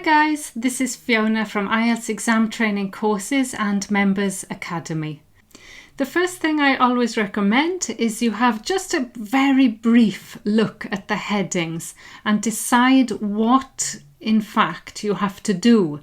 guys, this is Fiona from IELTS Exam Training Courses and Members Academy. The first thing I always recommend is you have just a very brief look at the headings and decide what in fact you have to do.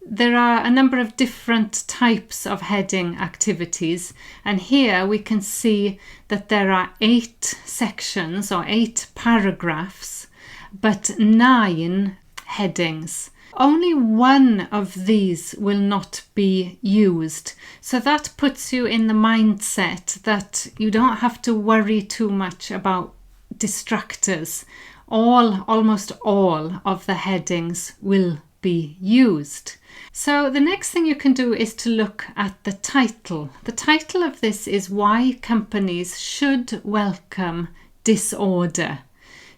There are a number of different types of heading activities, and here we can see that there are 8 sections or 8 paragraphs, but 9 headings. Only one of these will not be used, so that puts you in the mindset that you don't have to worry too much about distractors. Almost all of the headings will be used. So the next thing you can do is to look at the title. The title of this is Why Companies Should Welcome Disorder.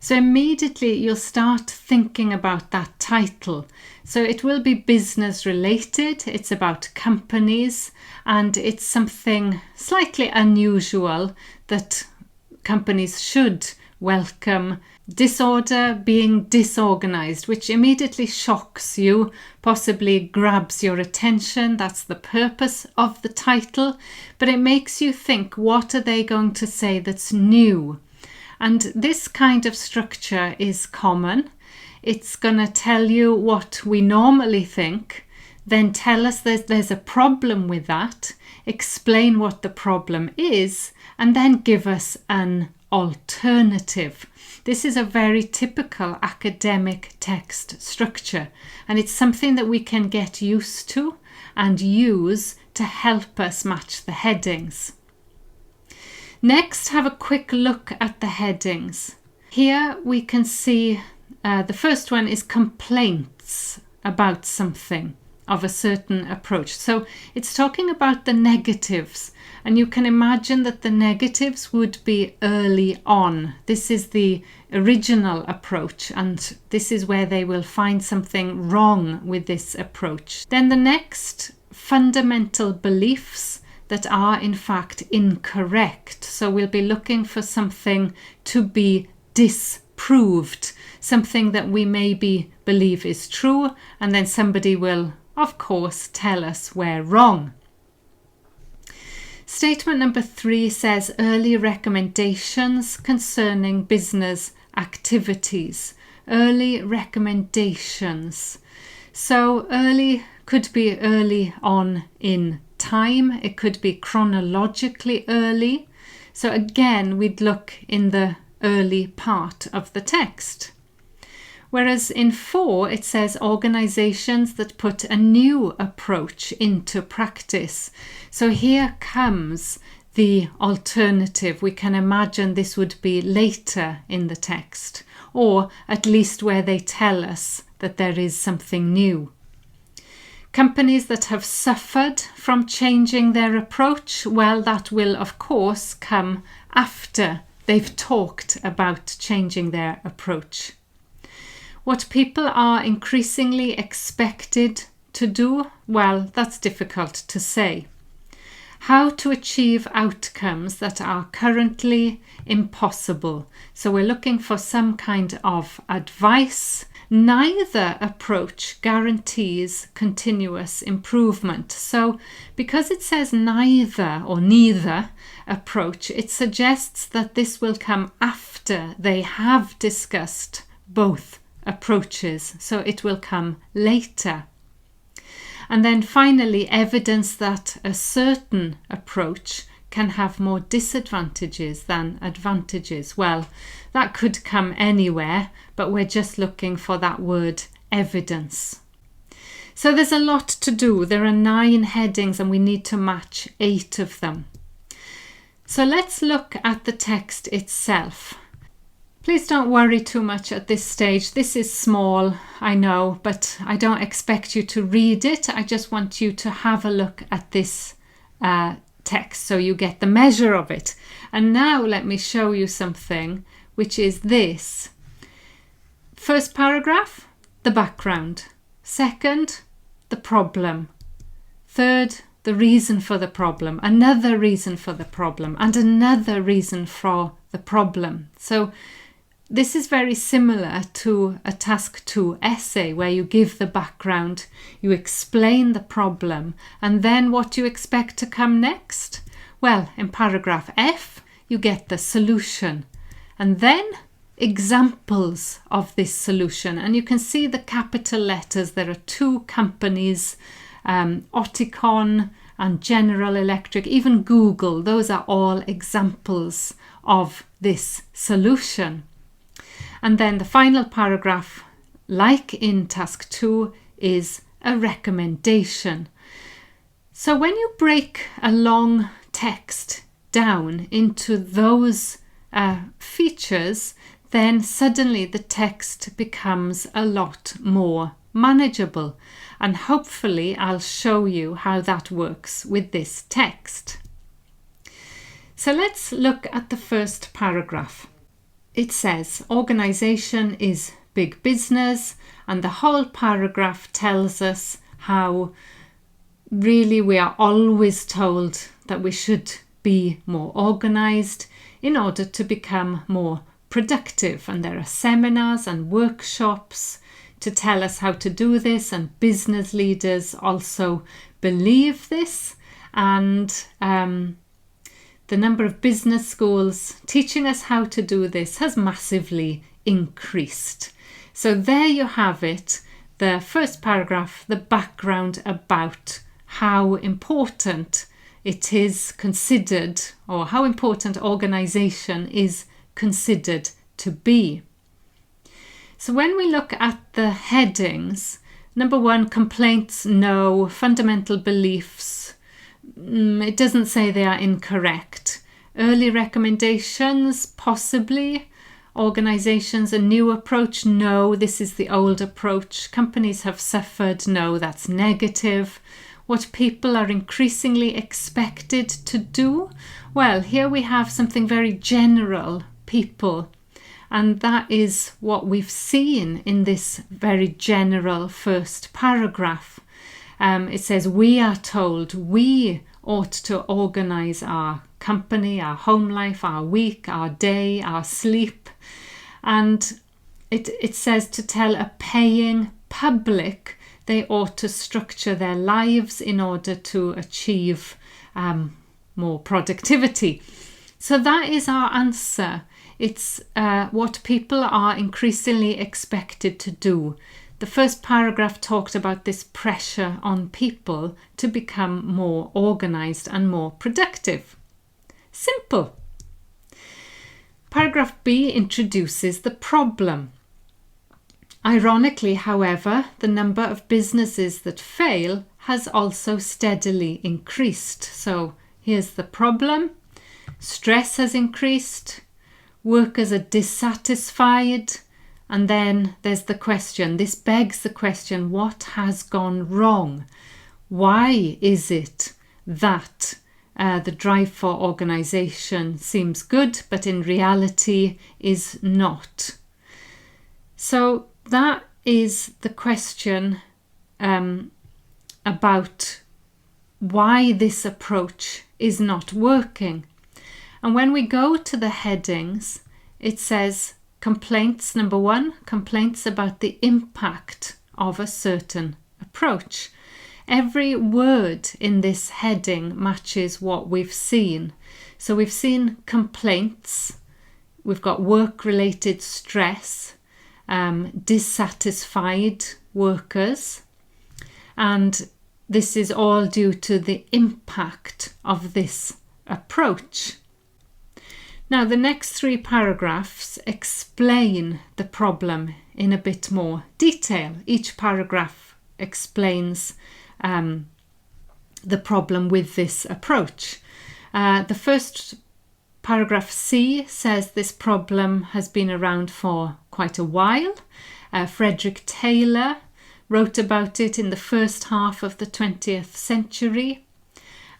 So immediately you'll start thinking about that title. So it will be business related, it's about companies, and it's something slightly unusual that companies should welcome disorder, being disorganized, which immediately shocks you, possibly grabs your attention. That's the purpose of the title, but it makes you think, what are they going to say that's new? And this kind of structure is common. It's going to tell you what we normally think, then tell us there's a problem with that, explain what the problem is, and then give us an alternative. This is a very typical academic text structure, and it's something that we can get used to and use to help us match the headings. Next, have a quick look at the headings. Here we can see the first one is complaints about something of a certain approach. So it's talking about the negatives, and you can imagine that the negatives would be early on. This is the original approach, and this is where they will find something wrong with this approach. Then the next, fundamental beliefs that are in fact incorrect. So we'll be looking for something to be disproved, something that we maybe believe is true, and then somebody will, of course, tell us we're wrong. Statement number 3 says early recommendations concerning business activities. Early recommendations. So early could be early on in time, it could be chronologically early. So again, we'd look in the early part of the text. Whereas in 4, it says organizations that put a new approach into practice. So here comes the alternative. We can imagine this would be later in the text, or at least where they tell us that there is something new. Companies that have suffered from changing their approach, well, that will of course come after they've talked about changing their approach. What people are increasingly expected to do, well, that's difficult to say. How to achieve outcomes that are currently impossible. So we're looking for some kind of advice. Neither approach guarantees continuous improvement. So because it says neither or neither approach, it suggests that this will come after they have discussed both approaches. So it will come later. And then finally, evidence that a certain approach can have more disadvantages than advantages. Well, that could come anywhere, but we're just looking for that word evidence. So there's a lot to do. There are 9 headings and we need to match 8 of them. So let's look at the text itself. Please don't worry too much at this stage. This is small, I know, but I don't expect you to read it. I just want you to have a look at this text so you get the measure of it. And now let me show you something, which is this. First paragraph, the background. Second, the problem. Third, the reason for the problem. Another reason for the problem, and another reason for the problem. So this is very similar to a task 2 essay where you give the background, you explain the problem, and then what do you expect to come next? Well, in paragraph F, you get the solution, and then examples of this solution. And you can see the capital letters. There are 2 companies, Oticon and General Electric, even Google. Those are all examples of this solution. And then the final paragraph, like in task 2, is a recommendation. So when you break a long text down into those features, then suddenly the text becomes a lot more manageable. And hopefully I'll show you how that works with this text. So let's look at the first paragraph. It says, organisation is big business, and the whole paragraph tells us how really we are always told that we should be more organised in order to become more productive. And there are seminars and workshops to tell us how to do this, and business leaders also believe this, and the number of business schools teaching us how to do this has massively increased. So there you have it, the first paragraph, the background about how important it is considered, or how important organisation is considered to be. So when we look at the headings, number 1, complaints, no. Fundamental beliefs, it doesn't say they are incorrect. Early recommendations, possibly. Organisations, a new approach, no, this is the old approach. Companies have suffered, no, that's negative. What people are increasingly expected to do? Well, here we have something very general, people. And that is what we've seen in this very general first paragraph. It says we are told we ought to organise our company, our home life, our week, our day, our sleep. And it says to tell a paying public they ought to structure their lives in order to achieve more productivity. So that is our answer. It's what people are increasingly expected to do. The first paragraph talked about this pressure on people to become more organised and more productive. Simple. Paragraph B introduces the problem. Ironically, however, the number of businesses that fail has also steadily increased. So here's the problem. Stress has increased. Workers are dissatisfied. And then there's the question. This begs the question, what has gone wrong? Why is it that the drive for organisation seems good, but in reality is not? So that is the question about why this approach is not working. And when we go to the headings, it says complaints, number 1, complaints about the impact of a certain approach. Every word in this heading matches what we've seen. So we've seen complaints, we've got work-related stress, dissatisfied workers, and this is all due to the impact of this approach. Now, the next 3 paragraphs explain the problem in a bit more detail. Each paragraph explains the problem with this approach. The first paragraph C says this problem has been around for quite a while. Frederick Taylor wrote about it in the first half of the 20th century,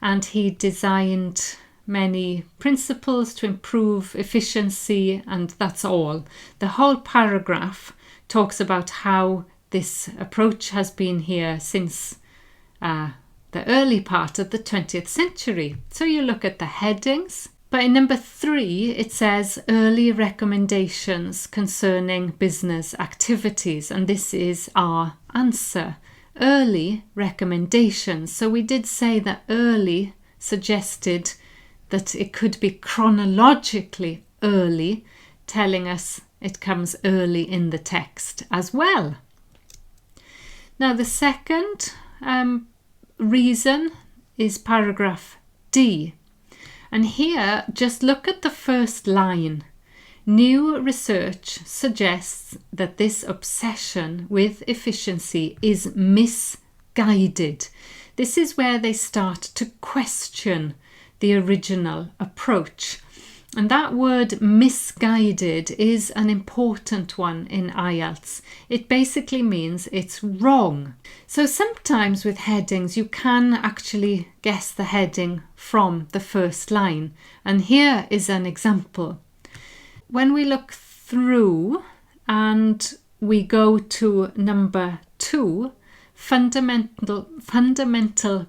and he designed many principles to improve efficiency, and that's all. The whole paragraph talks about how this approach has been here since the early part of the 20th century. So you look at the headings. But in number 3, it says early recommendations concerning business activities. And this is our answer. Early recommendations. So we did say that early suggested that it could be chronologically early, telling us it comes early in the text as well. Now the second reason is paragraph D. And here, just look at the first line. New research suggests that this obsession with efficiency is misguided. This is where they start to question the original approach. And that word misguided is an important one in IELTS. It basically means it's wrong. So sometimes with headings you can actually guess the heading from the first line. And here is an example. When we look through and we go to number 2, fundamental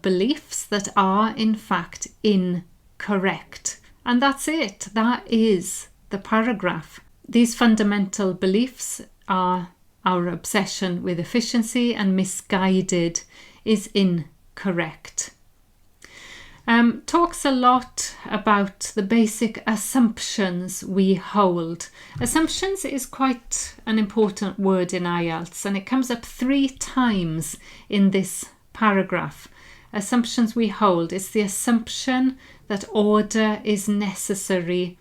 beliefs that are in fact incorrect. And that's it. That is the paragraph. These fundamental beliefs are our obsession with efficiency, and misguided is incorrect. Talks a lot about the basic assumptions we hold. Assumptions is quite an important word in IELTS, and it comes up 3 times in this paragraph. Assumptions we hold. It's the assumption that order is necessary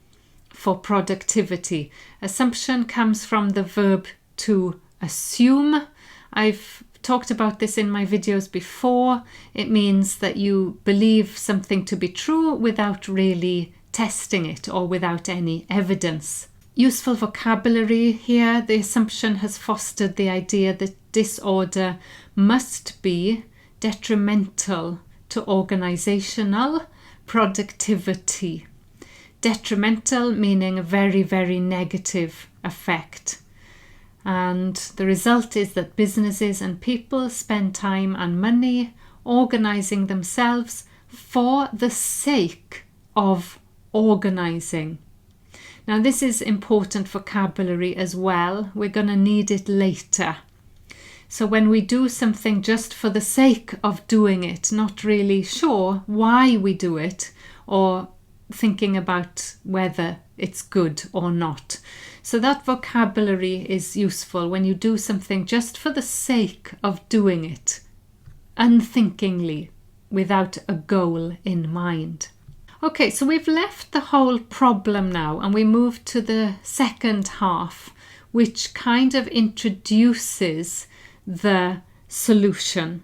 for productivity. Assumption comes from the verb to assume. I've talked about this in my videos before. It means that you believe something to be true without really testing it or without any evidence. Useful vocabulary here. The assumption has fostered the idea that disorder must be detrimental to organizational productivity. Detrimental meaning a very, very negative effect. And the result is that businesses and people spend time and money organizing themselves for the sake of organizing. Now this is important vocabulary as well. We're going to need it later. So when we do something just for the sake of doing it, not really sure why we do it or thinking about whether it's good or not. So that vocabulary is useful when you do something just for the sake of doing it, unthinkingly, without a goal in mind. Okay, so we've left the whole problem now and we move to the second half, which kind of introduces the solution.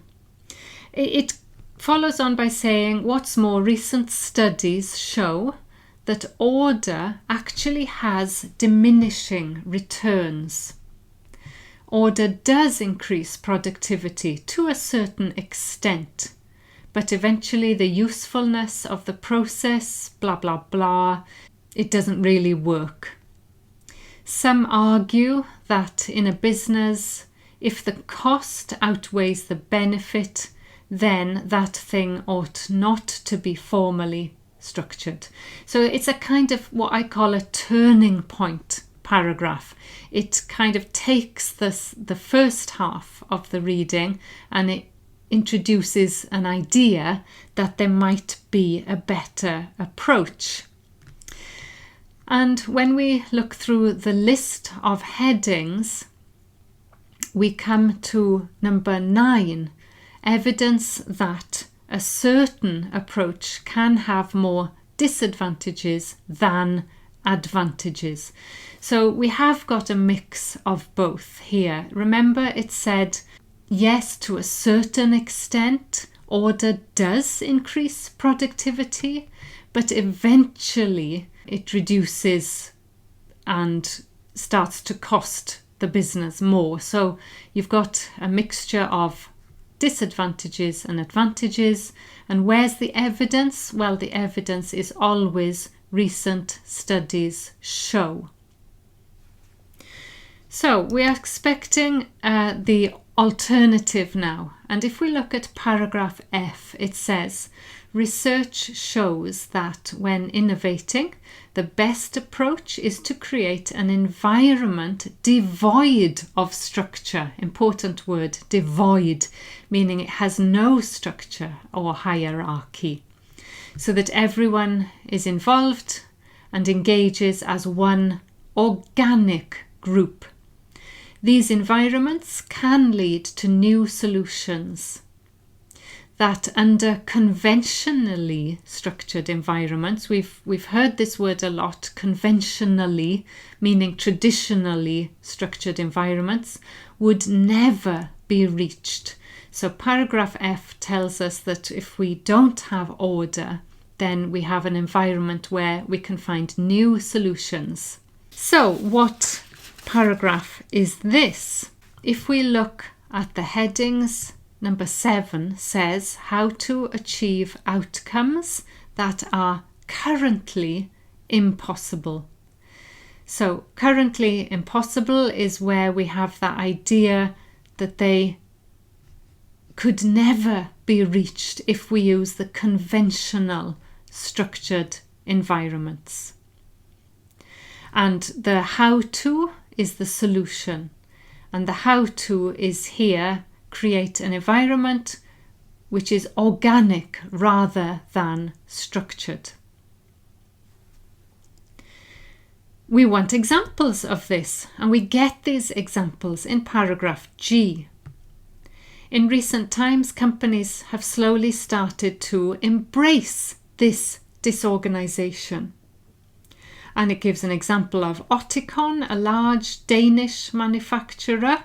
It follows on by saying, what's more, recent studies show that order actually has diminishing returns. Order does increase productivity to a certain extent, but eventually the usefulness of the process, blah, blah, blah, it doesn't really work. Some argue that in a business, if the cost outweighs the benefit, then that thing ought not to be formally structured. So it's a kind of what I call a turning point paragraph. It kind of takes the first half of the reading and it introduces an idea that there might be a better approach. And when we look through the list of headings, we come to number 9, evidence that a certain approach can have more disadvantages than advantages. So we have got a mix of both here. Remember, it said, yes, to a certain extent, order does increase productivity, but eventually it reduces and starts to cost the business more. So you've got a mixture of disadvantages and advantages. And where's the evidence? Well, the evidence is always recent studies show. So we are expecting the alternative now. And if we look at paragraph F, it says, research shows that when innovating, the best approach is to create an environment devoid of structure. Important word, devoid, meaning it has no structure or hierarchy, so that everyone is involved and engages as one organic group. These environments can lead to new solutions that under conventionally structured environments, we've heard this word a lot, conventionally, meaning traditionally structured environments, would never be reached. So paragraph F tells us that if we don't have order, then we have an environment where we can find new solutions. So what paragraph is this? If we look at the headings, number 7 says how to achieve outcomes that are currently impossible. So currently impossible is where we have that idea that they could never be reached if we use the conventional structured environments. And the how-to is the solution. And the how-to is here, create an environment which is organic rather than structured. We want examples of this, and we get these examples in paragraph G. In recent times, companies have slowly started to embrace this disorganization. And it gives an example of Oticon, a large Danish manufacturer.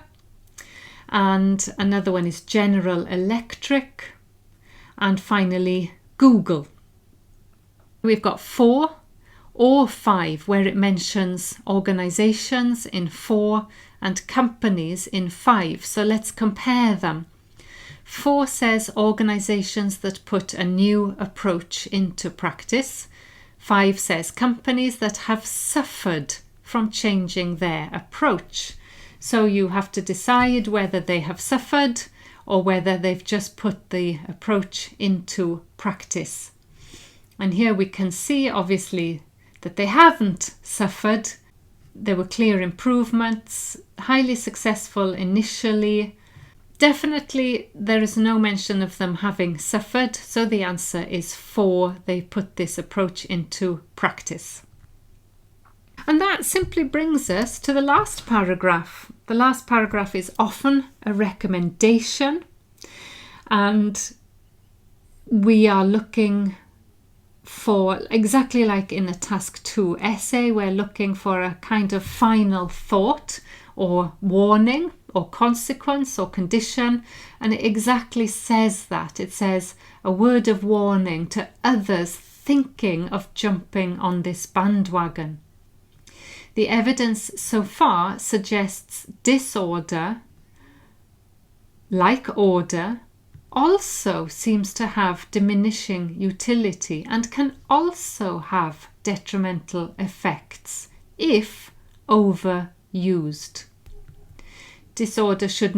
And another one is General Electric. And finally, Google. We've got 4 or 5 where it mentions organizations in 4 and companies in 5. So let's compare them. 4 says organizations that put a new approach into practice. 5 says companies that have suffered from changing their approach. So you have to decide whether they have suffered or whether they've just put the approach into practice. And here we can see obviously that they haven't suffered. There were clear improvements, highly successful initially. Definitely there is no mention of them having suffered, so the answer is 4. They put this approach into practice. And that simply brings us to the last paragraph. The last paragraph is often a recommendation, and we are looking for, exactly like in a task 2 essay, we're looking for a kind of final thought or warning or consequence or condition, and it exactly says that. It says a word of warning to others thinking of jumping on this bandwagon. The evidence so far suggests disorder, like order, also seems to have diminishing utility and can also have detrimental effects if overused. Disorder should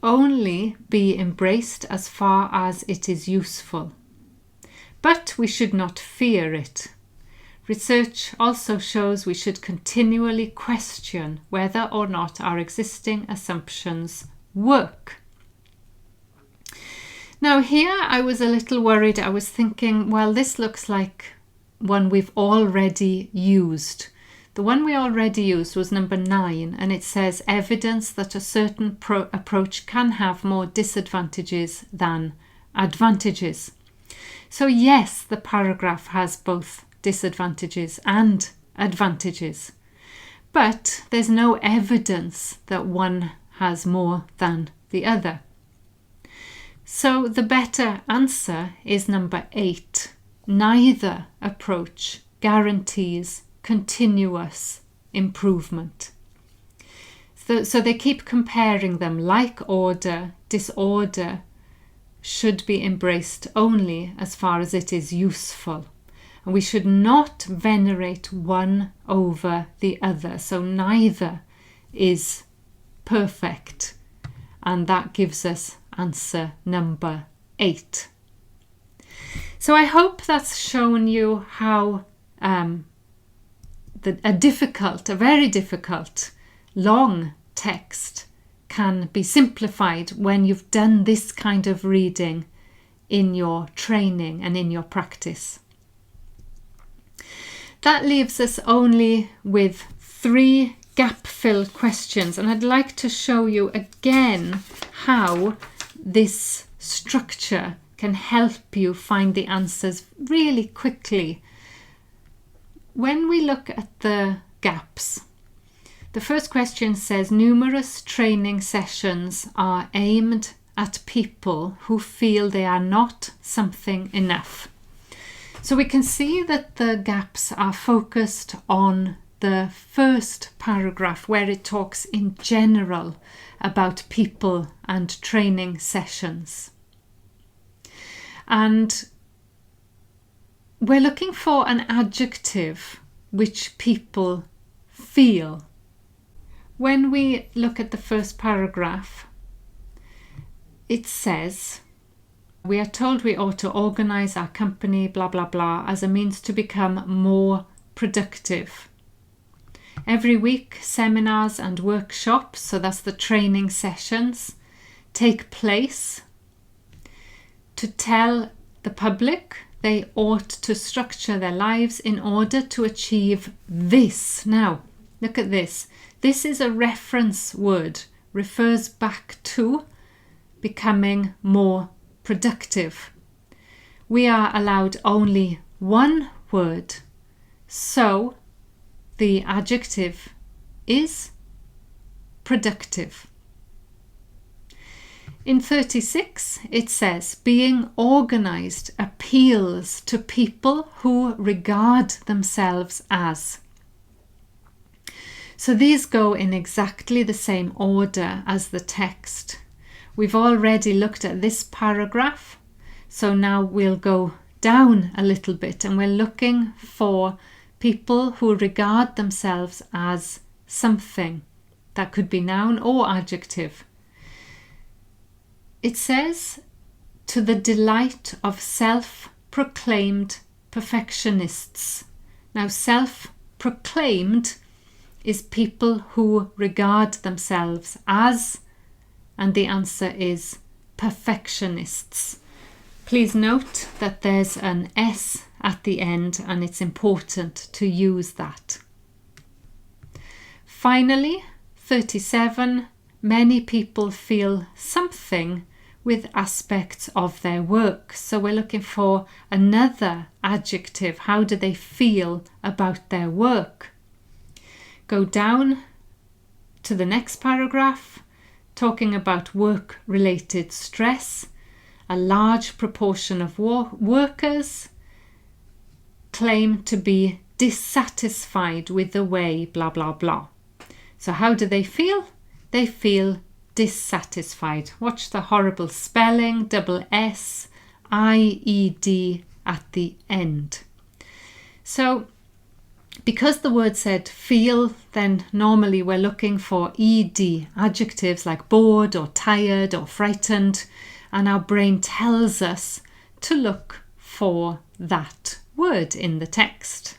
only be embraced as far as it is useful. But we should not fear it. Research also shows we should continually question whether or not our existing assumptions work. Now here I was a little worried. I was thinking, well, this looks like one we've already used. The one we already used was number 9, and it says evidence that a certain approach can have more disadvantages than advantages. So yes, the paragraph has both disadvantages and advantages, but there's no evidence that one has more than the other. So the better answer is number 8. Neither approach guarantees continuous improvement. So they keep comparing them. Like order, disorder should be embraced only as far as it is useful. And we should not venerate one over the other. So neither is perfect. And that gives us answer number 8. So I hope that's shown you how a very difficult, long text can be simplified when you've done this kind of reading in your training and in your practice. That leaves us only with 3 gap fill questions, and I'd like to show you again how this structure can help you find the answers really quickly. When we look at the gaps, the first question says numerous training sessions are aimed at people who feel they are not something enough. So we can see that the gaps are focused on the first paragraph where it talks in general about people and training sessions. And we're looking for an adjective which people feel. When we look at the first paragraph, it says, we are told we ought to organise our company, blah, blah, blah, as a means to become more productive. Every week, seminars and workshops, so that's the training sessions, take place to tell the public they ought to structure their lives in order to achieve this. Now, look at this. This is a reference word, refers back to becoming more productive. We are allowed only one word, so the adjective is productive. In 36, it says, being organised appeals to people who regard themselves as. So these go in exactly the same order as the text. We've already looked at this paragraph, so now we'll go down a little bit and we're looking for people who regard themselves as something. That could be noun or adjective. It says, to the delight of self-proclaimed perfectionists. Now, self-proclaimed is people who regard themselves as, and the answer is perfectionists. Please note that there's an S at the end and it's important to use that. Finally, 37, many people feel something with aspects of their work. So we're looking for another adjective. How do they feel about their work? Go down to the next paragraph, talking about work-related stress. A large proportion of workers claim to be dissatisfied with the way blah, blah, blah. So how do they feel? They feel dissatisfied. Watch the horrible spelling, double S, I-E-D at the end. So because the word said feel, then normally we're looking for ED, adjectives like bored or tired or frightened, and our brain tells us to look for that word in the text.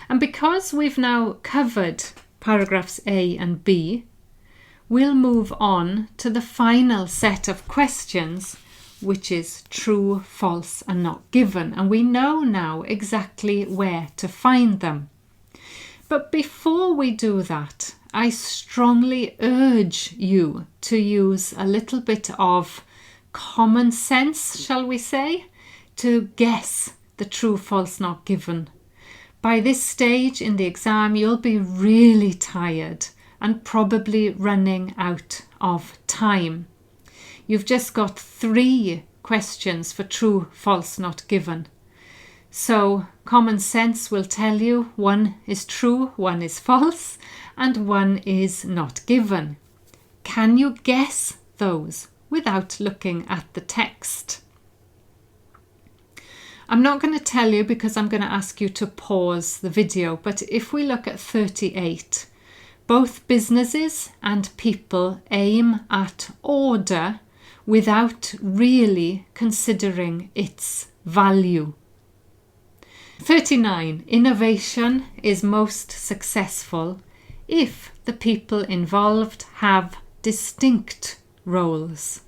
And because we've now covered paragraphs A and B, we'll move on to the final set of questions, which is true, false, and not given. And we know now exactly where to find them. But before we do that, I strongly urge you to use a little bit of common sense, shall we say, to guess the true, false, not given. By this stage in the exam, you'll be really tired and probably running out of time. You've just got 3 questions for true, false, not given. So common sense will tell you 1 is true, 1 is false, and 1 is not given. Can you guess those without looking at the text? I'm not going to tell you because I'm going to ask you to pause the video, but if we look at 38, both businesses and people aim at order without really considering its value. 39. Innovation is most successful if the people involved have distinct roles.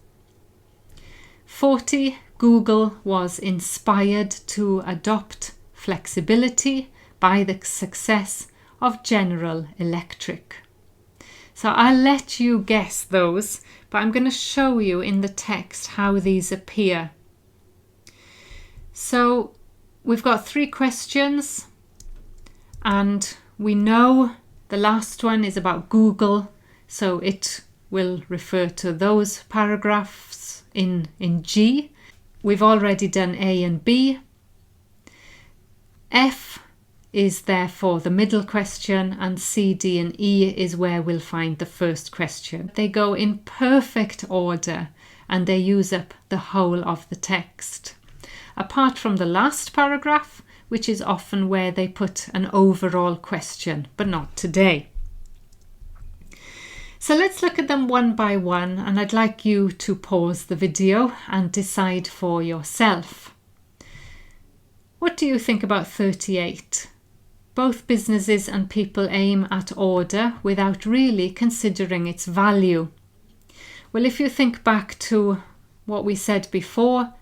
40. Google was inspired to adopt flexibility by the success of General Electric. So I'll let you guess those, but I'm going to show you in the text how these appear. So we've got 3 questions, and we know the last one is about Google, so it will refer to those paragraphs in G. We've already done A and B. F is therefore the middle question, and C, D and E is where we'll find the first question. They go in perfect order and they use up the whole of the text. Apart from the last paragraph, which is often where they put an overall question, but not today. So let's look at them one by one, and I'd like you to pause the video and decide for yourself. What do you think about 38? Both businesses and people aim at order without really considering its value. Well, if you think back to what we said before,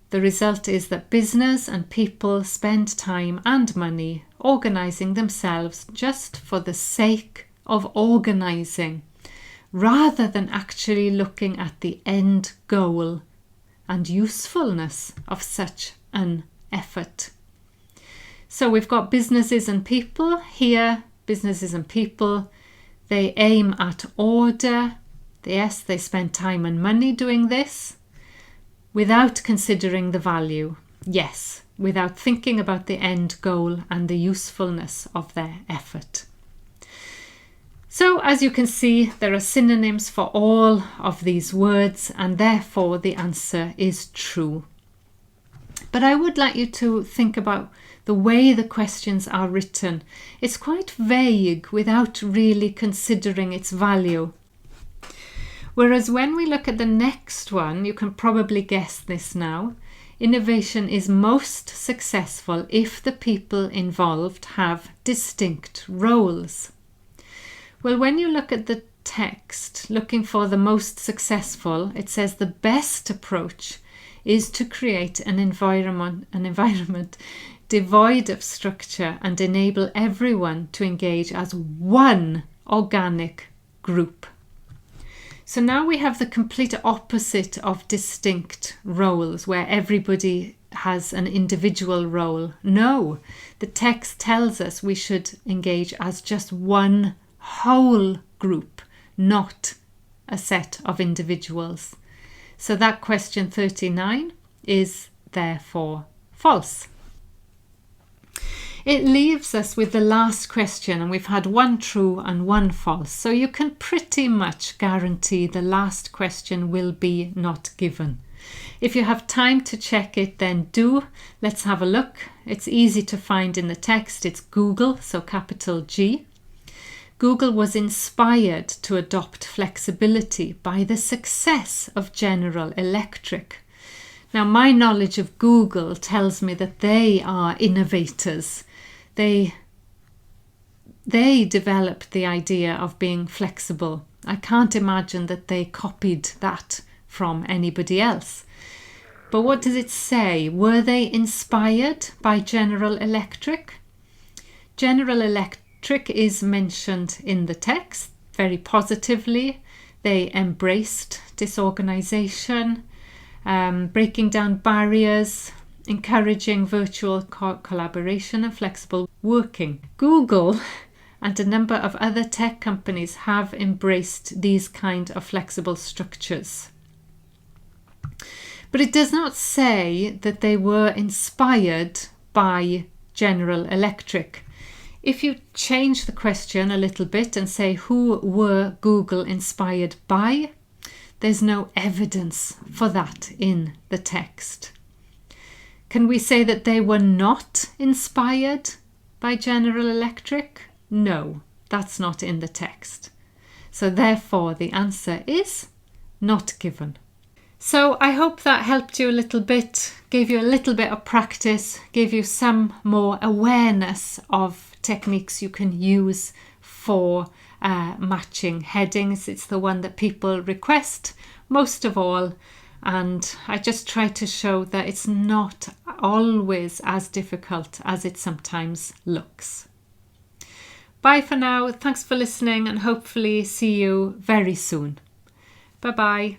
the result is that business and people spend time and money organising themselves just for the sake of organising, rather than actually looking at the end goal and usefulness of such an effort. So we've got businesses and people here. Businesses and people, they aim at order. Yes, they spend time and money doing this without considering the value. Yes, without thinking about the end goal and the usefulness of their effort. So as you can see, there are synonyms for all of these words, and therefore the answer is true. But I would like you to think about the way the questions are written. It's quite vague without really considering its value. Whereas when we look at the next one, you can probably guess this now. Innovation is most successful if the people involved have distinct roles. Well, when you look at the text, looking for the most successful, it says the best approach is to create an environment devoid of structure and enable everyone to engage as one organic group. So now we have the complete opposite of distinct roles, where everybody has an individual role. No, the text tells us we should engage as just one whole group, not a set of individuals. So that question 39 is therefore false. It leaves us with the last question, and we've had one true and one false. So you can pretty much guarantee the last question will be not given. If you have time to check it, then do. Let's have a look. It's easy to find in the text. It's Google, so capital G. Google was inspired to adopt flexibility by the success of General Electric. Now, my knowledge of Google tells me that they are innovators. They developed the idea of being flexible. I can't imagine that they copied that from anybody else. But what does it say? Were they inspired by General Electric? General Electric is mentioned in the text very positively. They embraced disorganization, breaking down barriers, encouraging virtual collaboration and flexible working. Google and a number of other tech companies have embraced these kind of flexible structures. But it does not say that they were inspired by General Electric. If you change the question a little bit and say, who were Google inspired by? There's no evidence for that in the text. Can we say that they were not inspired by General Electric? No. That's not in the text. So therefore the answer is not given. So I hope that helped you a little bit, gave you a little bit of practice, gave you some more awareness of techniques you can use for matching headings. It's the one that people request most of all, and I just try to show that it's not always as difficult as it sometimes looks. Bye for now. Thanks for listening, and hopefully see you very soon. Bye bye.